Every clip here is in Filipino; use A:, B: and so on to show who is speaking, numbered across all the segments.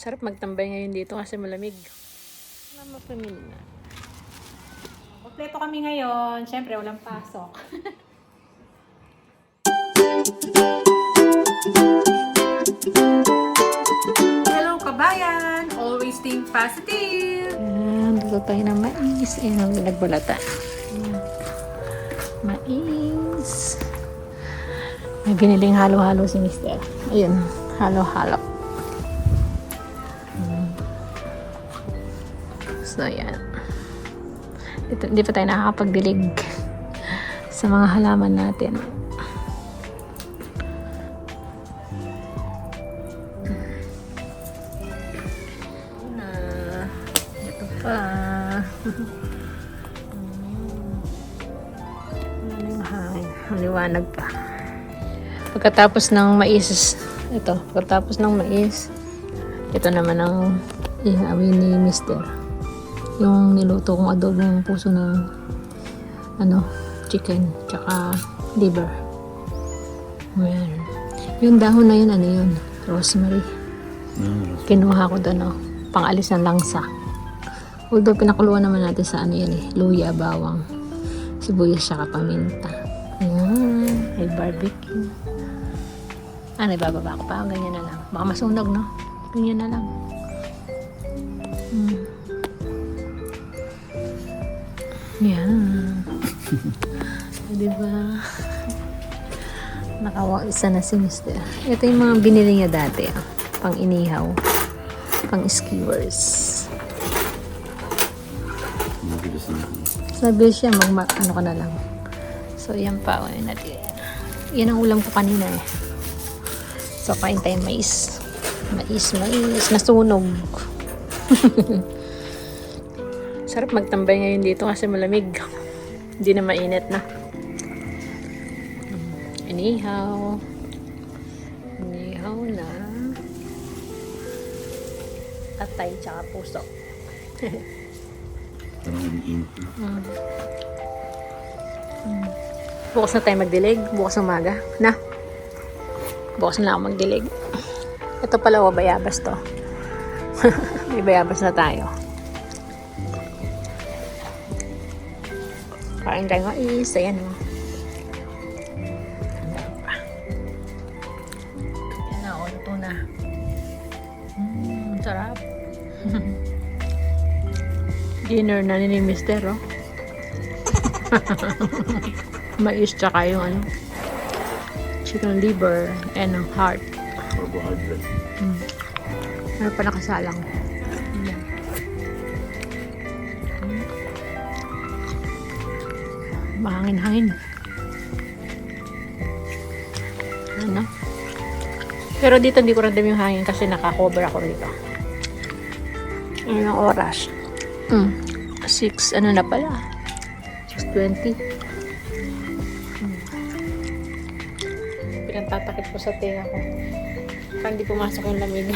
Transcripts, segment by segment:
A: Sarap magtambay ngayon dito kasi malamig. Mama pamilya.
B: Kompleto kami ngayon. Siyempre, walang pasok. Hello, kabayan! Always think positive!
A: Ayan, dito tayo ng mais. Ayan ang nagbalata. Mais. May biniling halo-halo si Mister. Ayun, halo-halo. So, ayan. Ito, hindi pa tayo nakakapagdilig sa mga halaman natin. Ito pa. Ano yung hangin? Ang liwanag pa. Pagkatapos ng mais, ito naman ang ihawin ni Mister. Yung niluto kong adobong puso ng chicken tsaka liver. Ayan. Yung dahon na yun, rosemary. Kinuha ko doon, pang-alis ng langsa. Although pinakuluan naman natin sa luya, bawang, sibuyas tsaka paminta. Ayan, may barbecue. Ibababa ko pa, ganyan na lang. Baka masunog, no? Ganyan na lang. Yan. Diba? Isa na si Mister. Ito yung mga binili niya dati. Pang inihaw. Pang skewers. Sabi siya, ano ka na lang. So, yan pa. Yan ang ulam ko kanina eh. So, kain tayo mais. Mais. Nasunog. Sarap magtambay ngayon dito kasi malamig. Hindi na mainit na. Inihaw na atay tsaka puso. Bukas na tayo magdilig. Bukas umaga. Na? Bukas na lang ako magdilig. Ito pala bayabas to. May bayabas na tayo. Kain tayo ng mais. Ayan o. Ayan na o. Luto na. Sarap. Dinner na ni Mister o. Mais tsaka yung chicken liver and heart.
C: Carbohydrate.
A: Ano pa nakasalang. Mahangin-hangin. Pero dito hindi ko random yung hangin kasi naka-cover ako dito. Ano yung oras? 6, na pala? 6:20. Pinagtatakip ko sa tenga ko. Parang hindi pumasok yung lamig.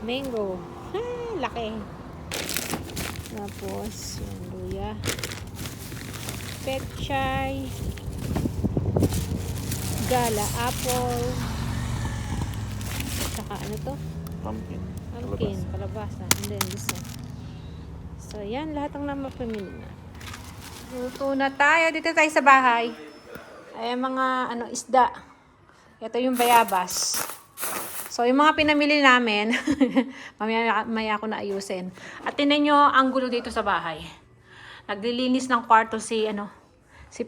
A: Mango. Laki. Tapos, yan, luya. Pechay. Gala, apple. Saka ano to?
C: Pumpkin.
A: Pumpkin, kalabasa. And then this one. So, yan. Lahat ng namapamili na. Luto na tayo. Dito tayo sa bahay. Ayan mga isda. Ito yung bayabas. So, yung mga pinamili namin, mamaya ako na ayusin. At tinan nyo ang gulo dito sa bahay. Naglilinis ng kwarto si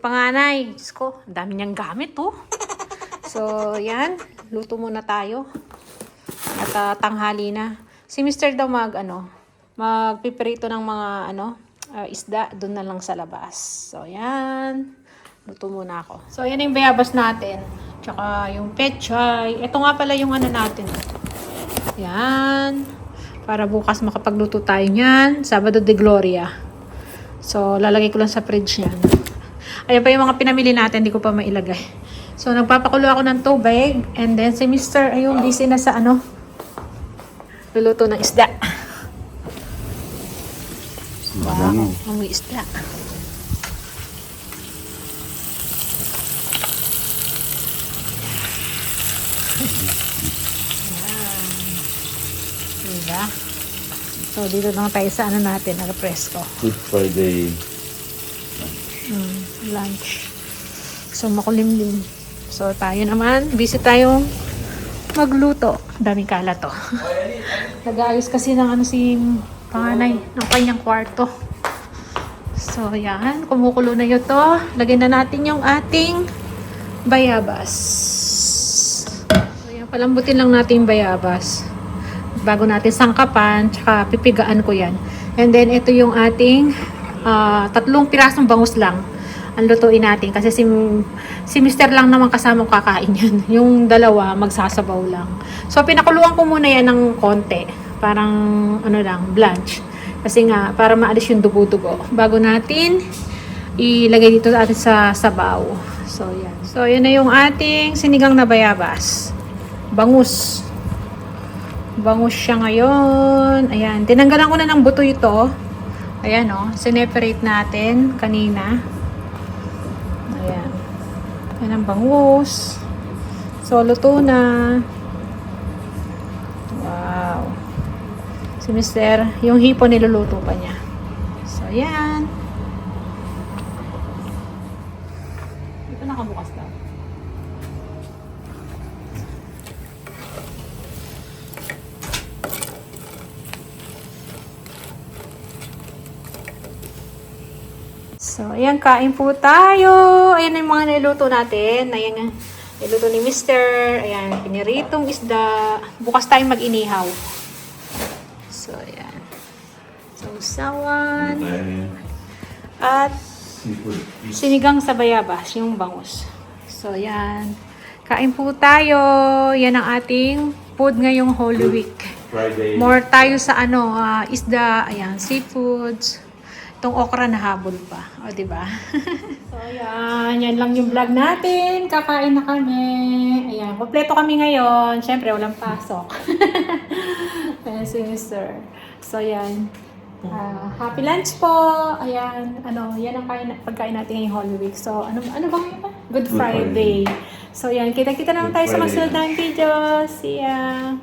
A: panganay. Diyos ko, ang dami niyang gamit, oh. So, yan. Luto muna tayo. At tanghali na. Si Mr. daw magpiprito ng mga isda doon na lang sa labas. So, yan. Luto muna ako. So, yan yung bayabas natin. Tsaka yung pechay. Ito nga pala yung natin. Yan. Para bukas makapagluto tayo niyan. Sabado de Gloria. So, lalagay ko lang sa fridge niyan. Ayan pa yung mga pinamili natin. Hindi ko pa mailagay. So, nagpapakulo ako ng tubig. And then, si Mr. ayun, busy na sa luluto ng isda. Wow, amoy isda. Diba? So, dito lang tayo sa natin, presko.
C: Good Friday.
A: Lunch. So, makulimlim. So, tayo naman, busy tayong magluto. Daming kalat to. Nag-aayos kasi ng si panganay ng kanyang kwarto. So, yan. Kumukulo na yun to. Lagyan na natin yung ating bayabas. So, yan. Palambutin lang natin yung bayabas. Bago natin sangkapan, tsaka pipigaan ko yan. And then, ito yung ating 3 pirasong bangus lang ang lutuin natin. Kasi si Mr. lang naman kasamang kakain yan. Yung dalawa, magsasabaw lang. So, pinakuluan ko muna yan ng konti. Parang, blanch. Kasi nga, para maalis yung dugo-dugo. Bago natin ilagay dito atin sa sabaw. So, yan. So, yan na yung ating sinigang na bayabas. Bangus. Bangus siya ngayon. Ayan. Tinanggalan ko na ng buto ito. Ayan, sineperate natin kanina. Ayan. Ayan ang bangus. So, luto na. Wow. Si Mr. Yung hipon niluluto pa niya. So, ayan. Ito nakabukas daw. So, ayan, kain po tayo. Ayan yung mga niluto natin. Ayan, niluto ni Mr. Ayan, piniritong isda. Bukas tayong mag-inihaw. So, ayan. Sausawan. At sinigang sa bayabas, yung bangus. So, ayan. Kain po tayo. Yan ang ating food ngayong Holy Week.
C: Friday.
A: More tayo sa isda. Ayan, seafoods. Itong okra na habol pa. O, diba? So, ayan. Yan lang yung vlog natin. Kakain na kami. Ayan. Kompleto kami ngayon. Siyempre, walang pasok. Ayan si Mr. So, ayan. Happy lunch po. Ayan. Yan ang pagkain natin ngayong Holy Week. So, ano ba ngayon pa? Good Friday. So, ayan. Kita-kita naman tayo sa masunod na video. See ya.